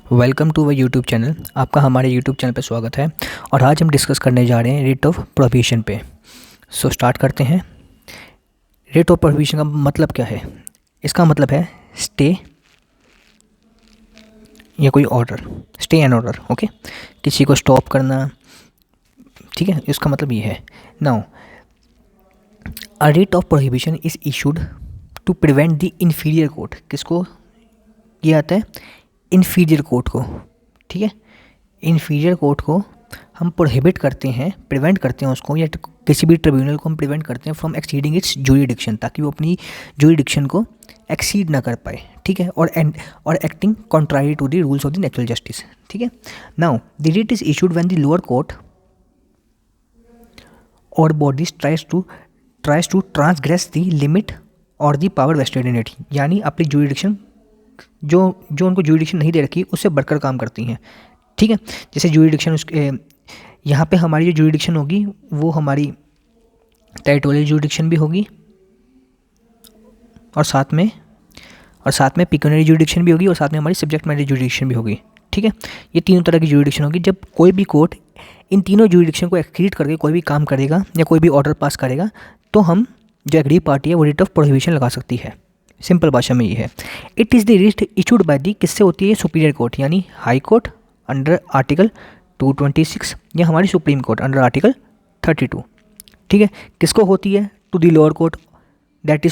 Welcome to our YouTube channel. आपका हमारे YouTube channel पे स्वागत है। और आज हम डिस्कस करने जा रहे हैं रिट ऑफ प्रोहिबिशन पे। सो स्टार्ट करते हैं। रिट ऑफ प्रोहिबिशन का मतलब क्या है? इसका मतलब है स्टे या कोई order, stay and order. Okay, किसी को स्टॉप करना, ठीक है, इसका मतलब ये है। Now a writ of prohibition is issued to prevent the inferior court. किसको किया जाता है? इन्फीरियर कोर्ट को, ठीक है। इन्फीरियर कोर्ट को हम प्रोहिबिट करते हैं, प्रिवेंट करते हैं उसको, या किसी भी ट्रिब्यूनल को हम प्रिवेंट करते हैं फ्रॉम एक्सीडिंग इट्स ज्यूरिडिक्शन, ताकि वो अपनी ज्यूरिडिक्शन को एक्सीड ना कर पाए, ठीक है, और acting contrary to the rules of the natural justice, ठीक है। Now the writ is issued when the lower court और bodies tries to transgress the limit और the power vested in it, यानी अपनी ज्यूरिडिक्शन जो उनको ज्यूरिडिक्शन नहीं दे रखी उससे बढ़कर काम करती हैं, ठीक है। जैसे ज्यूरिडिक्शन यहाँ पे हमारी जो ज्यूरिडिक्शन होगी वो हमारी टेरिटोरियल ज्यूरिडिक्शन भी होगी, और साथ में पिक्यूनियरी ज्यूरिडिक्शन भी होगी, और साथ में हमारी सब्जेक्ट मैटर ज्यूरिडिक्शन भी होगी, ठीक है। ये तीनों तरह की ज्यूरिडिक्शन होगी। जब कोई भी कोर्ट इन तीनों ज्यूरिडिक्शन को एक्सीड करके कोई भी काम करेगा या कोई भी ऑर्डर पास करेगा, तो हम जो एग्री पार्टी है वो रिट ऑफ प्रोहिबिशन लगा सकती है। सिंपल भाषा में ये है। It is the writ issued by the, किससे होती है? सुपीरियर कोर्ट, यानी हाई कोर्ट अंडर आर्टिकल 226, या हमारी सुप्रीम कोर्ट अंडर आर्टिकल 32, ठीक है। किसको होती है? To the lower court that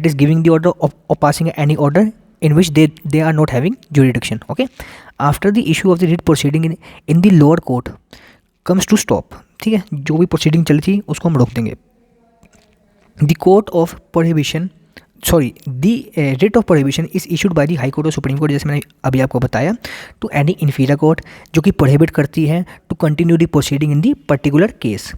is giving the order of passing any order in which they are not having jurisdiction. Okay, after the issue of the writ proceeding in the lower court comes to stop, ठीक है, जो भी proceeding चली थी उसको हम रोक देंगे। The court of prohibition, sorry, the writ of prohibition is issued by the high court और supreme court, जैसे मैंने अभी आपको बताया, to any inferior court जो कि prohibit करती है to continue the proceeding in the particular case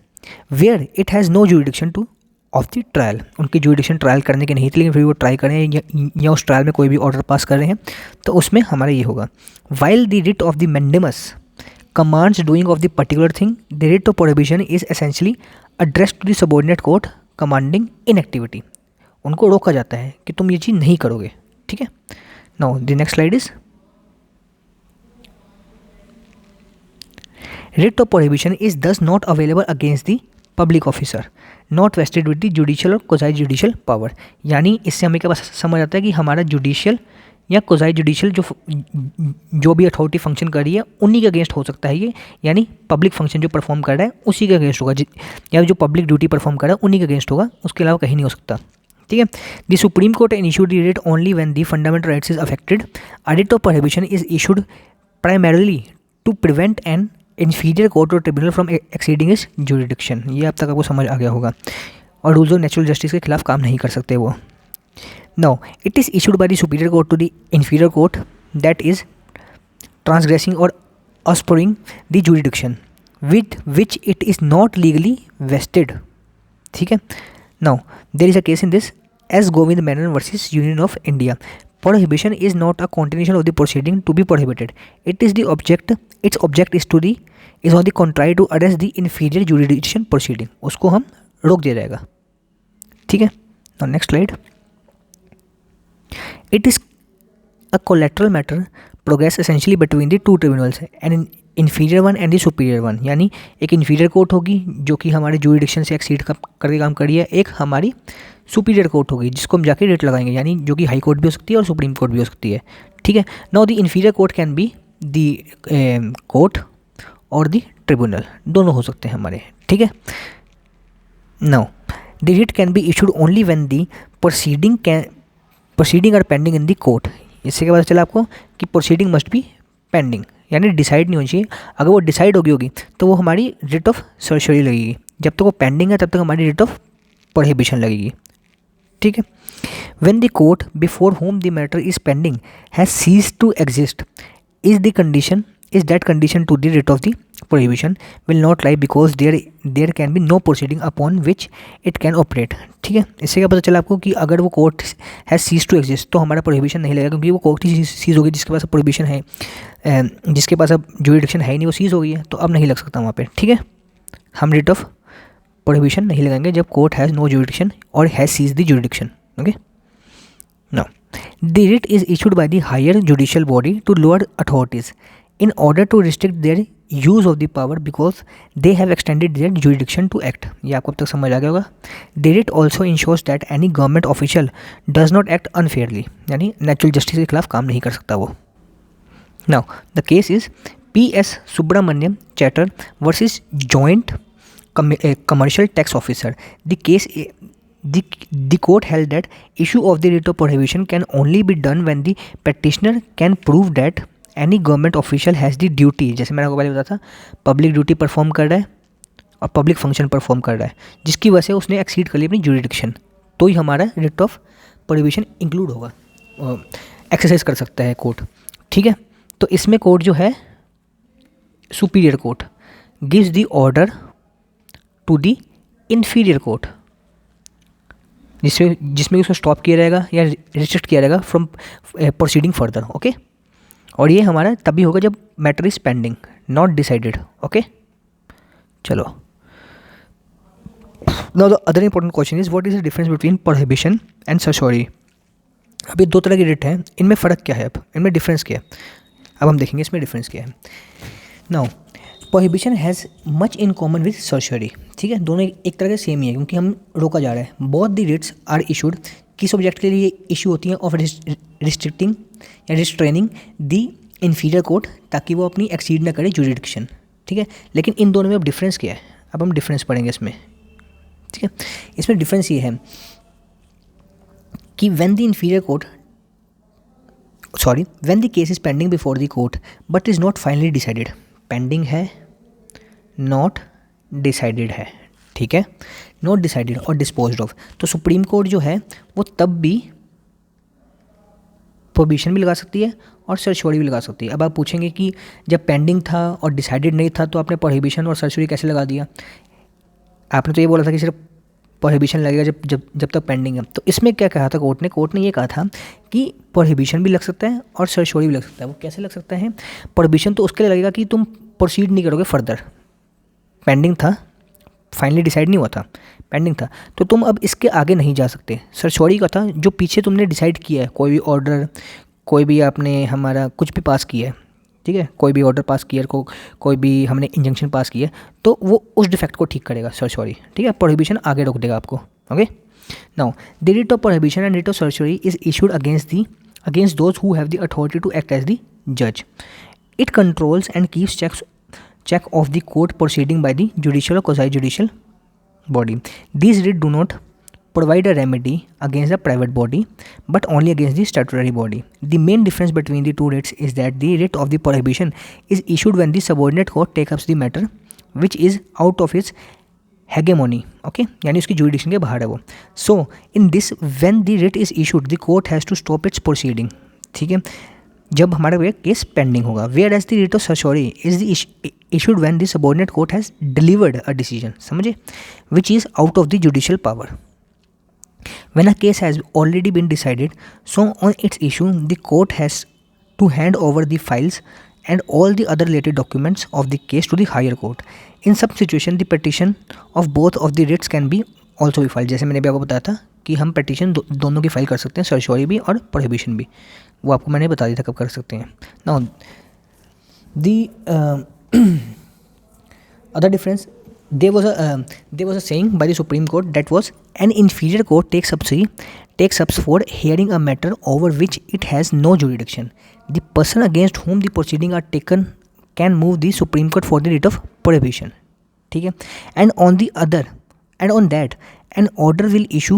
where it has no jurisdiction to of the trial. उनकी ज्यूरिडिक्शन ट्रायल करने की नहीं थी, लेकिन फिर वो ट्राई कर रहे हैं या उस ट्रायल में कोई भी ऑर्डर पास कर रहे हैं, तो उसमें हमारा ये होगा। While the writ of the mandamus commands doing of the particular thing, the writ of prohibition is essentially addressed to the subordinate court commanding inactivity. उनको रोका जाता है कि तुम ये चीज़ नहीं करोगे, ठीक है। Now the next slide is writ of prohibition is this not available against the public officer not vested with the judicial और कोजाई जुडिशियल पावर। यानी इससे हमें क्या समझ आता है कि हमारा जुडिशियल या कोजाई जुडिशियल जो भी अथॉरिटी फंक्शन कर रही है उन्हीं के अगेंस्ट हो सकता है ये, यानी पब्लिक फंक्शन जो परफॉर्म कर रहा है उसी के अगेंस्ट होगा, या जो पब्लिक ड्यूटी परफॉर्म कर रहा है उन्हीं के अगेंस्ट होगा, उसके अलावा कहीं नहीं हो सकता, ठीक है। The Supreme Court can issue the writ only when the fundamental rights is affected. A writ of prohibition is issued primarily to prevent an inferior court और tribunal from exceeding is jurisdiction. ये अब तक आपको समझ आ गया होगा। और rules of natural justice के खिलाफ काम नहीं कर सकते वो। Now it is issued by the superior court to the inferior court that is transgressing और usurping the jurisdiction with which it is not legally vested, ठीक है। Now there is a case in this S Govind Menon versus Union of India. Prohibition is not a continuation of the proceeding to be prohibited. It is the object. Its object is on the contrary to arrest the inferior jurisdiction proceeding. उसको हम रोक दिया जाएगा, ठीक है। Now next slide. It is a collateral matter progress essentially between the two tribunals, an inferior one and the superior one. यानी एक inferior court होगी जो कि हमारे jurisdiction से exceed करके काम कर रही है, एक हमारी सुपीरियर कोर्ट होगी जिसको हम जाके रेट लगाएंगे, यानी जो कि हाई कोर्ट भी हो सकती है और सुप्रीम कोर्ट भी हो सकती है, ठीक है। Now the inferior court can be the court और द ट्रिब्यूनल, दोनों हो सकते हैं हमारे, ठीक है। Now the writ can be issued only when the proceeding are pending in the court. इससे क्या पता चला आपको कि प्रोसीडिंग मस्ट बी पेंडिंग, यानी डिसाइड नहीं होनी चाहिए। अगर वो डिसाइड होगी तो वो हमारी रिट ऑफ सर्चरी लगेगी। जब तक वो पेंडिंग है तब तक हमारी रिट ऑफ प्रोहिबिशन लगेगी, ठीक है। When the court before whom the matter is pending has ceased to exist, is that condition to the writ of the prohibition will not lie because there can be no proceeding upon which it can operate, ठीक है। इससे क्या पता चला आपको कि अगर वो court has cease to exist तो हमारा प्रोहिबिशन नहीं लगेगा, क्योंकि वो कोर्ट ही सीज होगी जिसके पास प्रोहिबिशन है, जिसके पास अब ज्यूरिडिक्शन है ही नहीं, वो सीज हो गई है, तो अब नहीं लग सकता वहाँ पे, ठीक है। हम रिट ऑफ प्रोहिबिशन नहीं लगाएंगे जब कोर्ट हैज़ नो ज्यूरिडिक्शन और has cease the jurisdiction, okay. Now The writ is issued by the higher judicial body to lower authorities in order to restrict their use of the power because they have extended their jurisdiction to act. ये आपको अब तक समझ आ गया होगा. The writ also ensures that any government official does not act unfairly, यानी natural justice के खिलाफ काम नहीं कर सकता वो. Now the case is P.S. Subramaniam Chatter versus Joint Commercial Tax Officer. The court held that issue of the writ of prohibition can only be done when the petitioner can prove that any government official has the duty, जैसे मैंने आपको पहले बताया था, public duty perform कर रहा है और पब्लिक फंक्शन परफॉर्म कर रहा है जिसकी वजह से उसने एक्सीड कर ली अपनी जुरिडिक्शन, तो ही हमारा रिट ऑफ प्रोहिबिशन इंक्लूड होगा, एक्सरसाइज कर सकता है कोर्ट. ठीक है, तो इसमें कोर्ट जो है superior court gives the order to the inferior court, जिसमें उसको स्टॉप किया जाएगा या रिस्ट्रिक्ट किया जाएगा फ्रॉम प्रोसीडिंग फर्दर. ओके, और ये हमारा तभी होगा जब matter is pending, not decided. Okay, चलो. Now the other important question is what is the difference between prohibition and certiorari. अब ये दो तरह की रिट हैं, इनमें फ़र्क क्या है, अब इनमें डिफरेंस क्या है, अब हम देखेंगे इसमें डिफरेंस क्या है. Now prohibition has much in common with certiorari. ठीक है, दोनों एक तरह के सेम ही है क्योंकि हम रोका जा रहा है. Both the writs are issued, किस ऑब्जेक्ट के लिए इशू होती हैं, ऑफ रिस्ट्रिक्टिंग या रिस्ट्रेनिंग द इन्फीरियर कोर्ट, ताकि वो अपनी एक्सीड ना करे जुरिडिक्शन. ठीक है, लेकिन इन दोनों में अब डिफरेंस क्या है, अब हम डिफरेंस पढ़ेंगे इसमें. ठीक है, इसमें डिफरेंस ये है कि when the case is pending before the court but is not finally decided, pending है, नॉट डिसाइडेड है. ठीक है, नॉट डिसाइडेड और डिस्पोज्ड ऑफ, तो सुप्रीम कोर्ट जो है वो तब भी प्रोहिबिशन भी लगा सकती है और सर्चरी भी लगा सकती है. अब आप पूछेंगे कि जब पेंडिंग था और डिसाइडेड नहीं था तो आपने प्रोहिबिशन और सर्चरी कैसे लगा दिया. आपने तो ये बोला था कि सिर्फ प्रोहिबिशन लगेगा जब तक पेंडिंग है. तो इसमें क्या कहा था कोर्ट ने ये कहा था कि प्रोहिबिशन भी लग सकता है और सर्चरी भी लग सकता है. वो कैसे लग सकता है, प्रोहिबिशन तो उसके लिए लगेगा कि तुम प्रोसीड नहीं करोगे फर्दर, पेंडिंग था, फाइनली डिसाइड नहीं हुआ था, पेंडिंग था, तो तुम अब इसके आगे नहीं जा सकते. सर्चरी का था जो पीछे तुमने डिसाइड किया है, कोई भी ऑर्डर, कोई भी आपने हमारा कुछ भी पास किया है. ठीक है, कोई भी ऑर्डर पास किया, कोई भी हमने इंजंक्शन पास किया, तो वो उस डिफेक्ट को ठीक करेगा सर्चरी. ठीक है, प्रोहिबिशन आगे रोक देगा आपको. Okay, now the writ of prohibition and writ of certiorari is issued against those who have the authority to act as the जज. It controls and keeps check of the court proceeding by the judicial or quasi-judicial body. These writs do not provide a remedy against the private body but only against the statutory body. The main difference between the two writs is that the writ of the prohibition is issued when the subordinate court takes up the matter which is out of its hegemony. Okay, यानी उसकी jurisdiction के बाहर है वो. So in this, when the writ is issued, the court has to stop its proceeding. ठीक है, जब हमारा केस पेंडिंग होगा. Whereas the writ of certiorari is the issued when the subordinate court has delivered a decision, समझे, which is out of the judicial power. When a case has already been decided, so on its issue the court has to hand over the files and all the other related documents of the case to the higher court. In some situation the petition of both of the writs can be also be filed. जैसे मैंने भी आपको बताया था कि हम petition दोनों की फाइल कर सकते हैं, सर्चरी भी और प्रोहिबिशन भी. वो आपको मैंने बता दिया था कब कर सकते हैं. Now the other difference, there was a saying by the Supreme Court that was an inferior court takes up for hearing a matter over which it has no jurisdiction. The person against whom the proceedings are taken can move the Supreme Court for the writ of prohibition. ठीक है, and on that an order will issue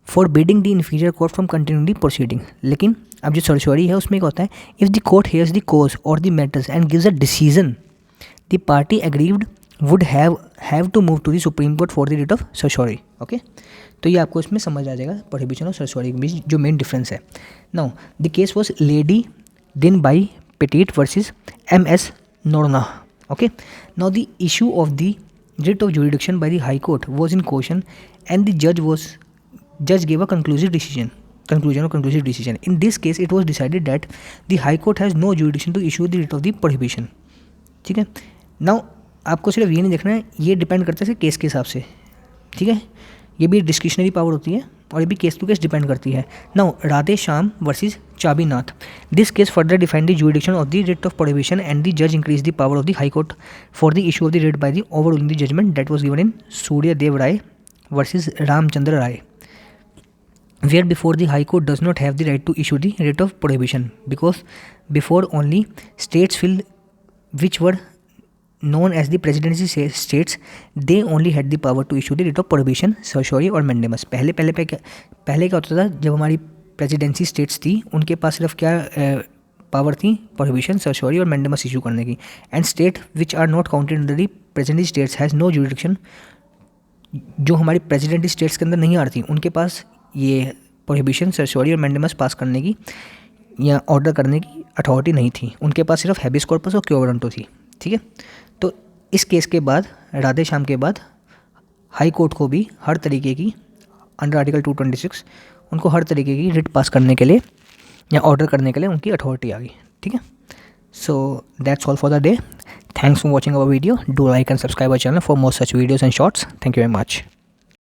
forbidding the inferior court from continuing the proceeding. लेकिन अब जो सर्चरी है उसमें क्या होता है, if the court hears the cause or the matters and gives a decision, the party aggrieved would have to move to the Supreme Court for the writ of certiorari. Okay, तो ये आपको इसमें समझ आ जाएगा प्रोहिबिशन और सर्चरी के बीच जो मेन डिफरेंस है. Now the case was Lady Dinbai Petit versus MS Norna. Okay, now the issue of the writ of jurisdiction by the High Court was in question and the judge gave a conclusive decision. In this case it was decided that the High Court has no jurisdiction to issue the writ of the prohibition. ठीक है, now आपको सिर्फ ये नहीं देखना है, ये depend करता है केस के हिसाब से. ठीक है, ये भी डिस्क्रिशनरी पावर होती है और ये भी केस टू केस डिपेंड करती है। Now Radhe Shyam versus Chhabinath, this case further define the jurisdiction of the writ of prohibition and the जज increase the power of the high court for the issue of the writ by the overruling the judgement that was given in Suryadev Rai versus Ramchandra Rai, where before the High Court does not have the right to issue the writ of prohibition because before only states which were known as the presidency states they only had the power to issue the writ of prohibition, certiorari और mandamus। पहले क्या होता था, जब हमारी presidency states थी उनके पास सिर्फ क्या पावर थी, प्रोहिबिशन, certiorari और mandamus इशू करने की। And state which are not counted under the presidency states has no jurisdiction, जो हमारी प्रेसिडेंसी स्टेट्स के अंदर नहीं आ रही थी उनके पास ये प्रोहिबिशन, certiorari और मैंडेमस पास करने की या ऑर्डर करने की अथॉरिटी नहीं थी, उनके पास सिर्फ हैबियस कॉर्पस और क्यो वारंटो थी। ठीक है, तो इस केस के बाद, राधे श्याम के बाद, हाई कोर्ट को भी हर तरीके की अंडर आर्टिकल 226 उनको हर तरीके की रिट पास करने के लिए या ऑर्डर करने के लिए उनकी अथॉरिटी आ गई। ठीक है, so that's all for the day. Thanks for watching our video. Do like and subscribe our channel for more such videos and shorts. Thank you very much.